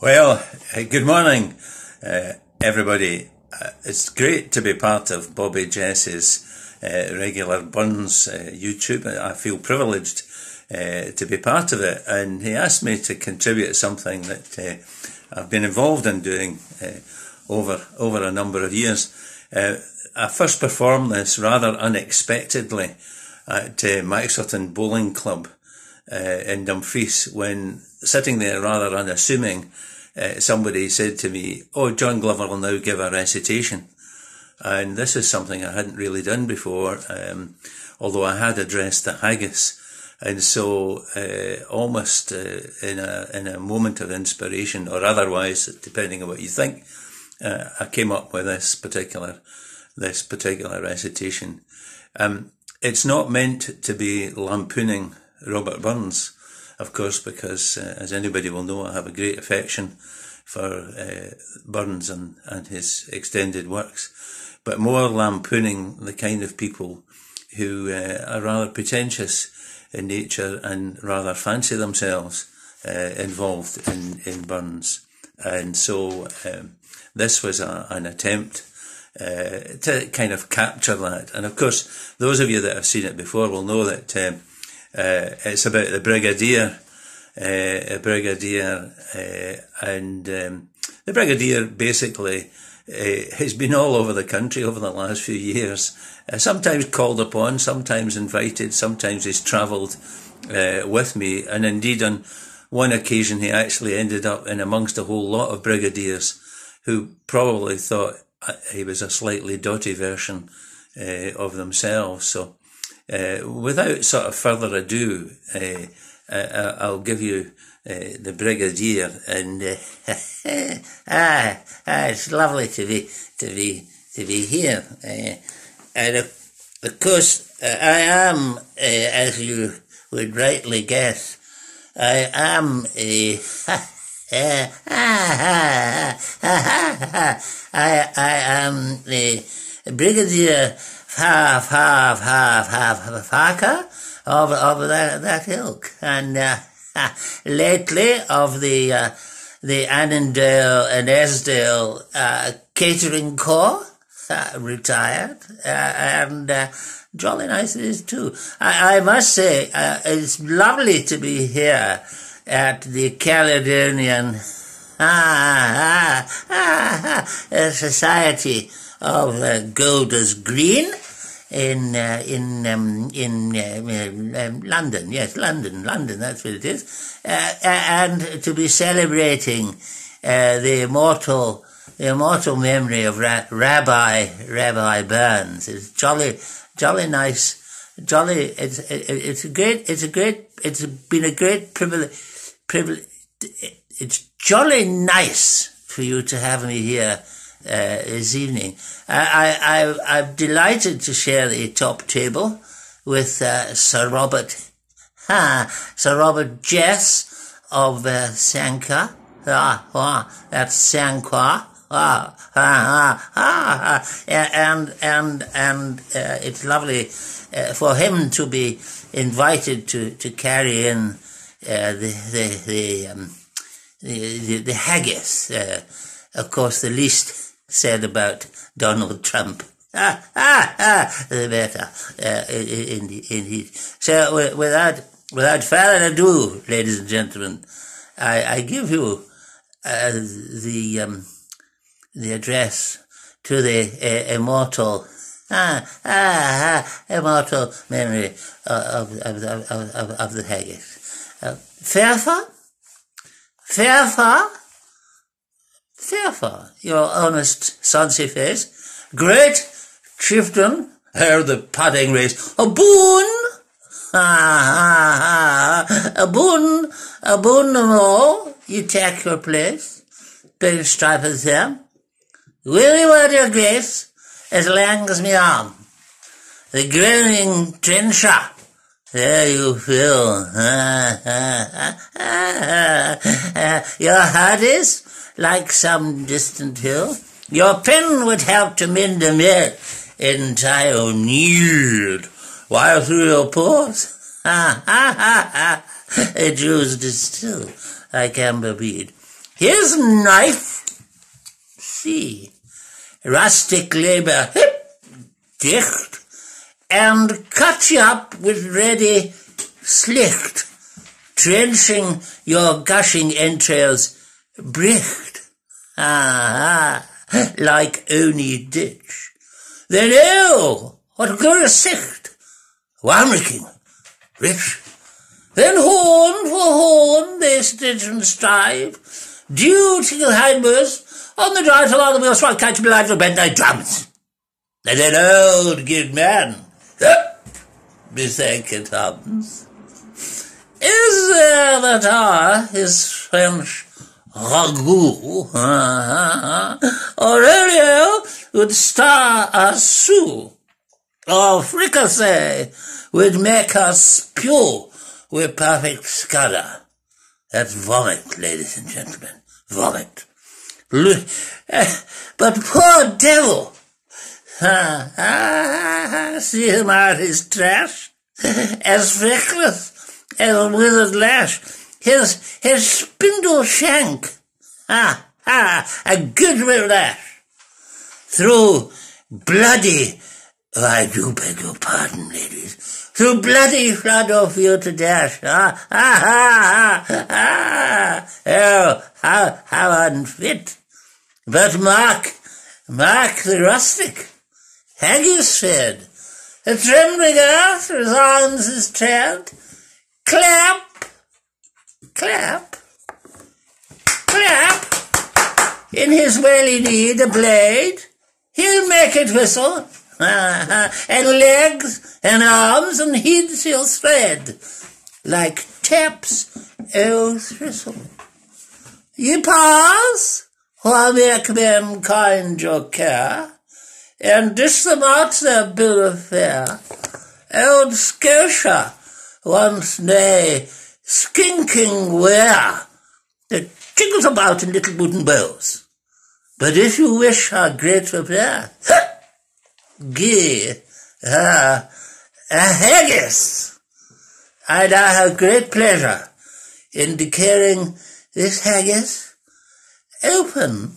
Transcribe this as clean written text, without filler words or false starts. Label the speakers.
Speaker 1: Well, good morning, everybody. It's great to be part of Bobby Jess's regular Burns YouTube. I feel privileged to be part of it, and he asked me to contribute something that I've been involved in doing over a number of years. I first performed this rather unexpectedly at Maxterton Bowling Club in Dumfries, when sitting there rather unassuming, somebody said to me, "Oh, John Glover will now give a recitation." And this is something I hadn't really done before, although I had addressed the Haggis. And so, almost in a moment of inspiration, or otherwise, depending on what you think, I came up with this particular recitation. It's not meant to be lampooning Robert Burns, of course, because as anybody will know, I have a great affection for Burns and his extended works, but more lampooning the kind of people who are rather pretentious in nature and rather fancy themselves involved in Burns. And so this was an attempt to kind of capture that. And of course, those of you that have seen it before will know that it's about the Brigadier, and the Brigadier basically has been all over the country over the last few years, sometimes called upon, sometimes invited, sometimes he's travelled with me, and indeed on one occasion he actually ended up in amongst a whole lot of brigadiers who probably thought he was a slightly dotty version of themselves. So without sort of further ado, I'll give you the Brigadier, and it's lovely to be here. And of course, I am, as you would rightly guess, I am I am the Brigadier Farker of that ilk, and lately of the Annandale and Esdale catering corps, retired, and jolly nice it is too. I must say, it's lovely to be here at the Caledonian Society of Golders Green in London. Yes, London, that's what it is. And to be celebrating the immortal memory of Rabbi Burns. It's jolly nice. It's been a great privilege. It's jolly nice for you to have me here this evening. I'm delighted to share the top table with Sir Robert Jess of Sanquhar. That's Sanquhar. And it's lovely for him to be invited to carry in the Haggis. Of course, the least said about Donald Trump, the better. Indeed. So, without further ado, ladies and gentlemen, I give you the address to the immortal memory of the Haggis. Fairfar, your honest sonsy face, great chieftain, ere the parting race, a boon no more, you take your place, big stripers there, will you word your grace, as lang as me arm, the groaning trencher, there you feel, your heart is like some distant hill, your pen would help to mend the mill, entire kneeled, while through your pores, a juice distill, like amber bead. his knife, see, rustic labour, dicht, and cut you up with ready slicht, trenching your gushing entrails, bricht, like ony ditch. Then oh, what good sicht, wamricking, rich. Then horn for horn they stitch and strive, due to the hindmost, on the drive along the wheel, strike catch blind to bend their drums. And an old good man, bethink it happens, is there that are his French ragout, Aurelio would star a sou, or fricassee would make us pew with perfect scudder. That's vomit, ladies and gentlemen, vomit. But poor devil, see him out his trash, as feckless as a withered lash, his spindle shank, a good real lash, through bloody, oh, I do beg your pardon, ladies, through bloody flood of you to dash, oh, how unfit. But mark the rustic, Haggis said, a trembling earth resounds his tread, clap, clap, clap, in his welly need a blade, he'll make it whistle, and legs and arms and heads he'll thread, like taps old thistle. Ye pause, while make men kind your care, and dish them out their bill of fare. Old Scotia once nay skinking ware that jiggles about in little wooden bowls. But if you wish our great repair, gee, a haggis, I'd have great pleasure in declaring this haggis open.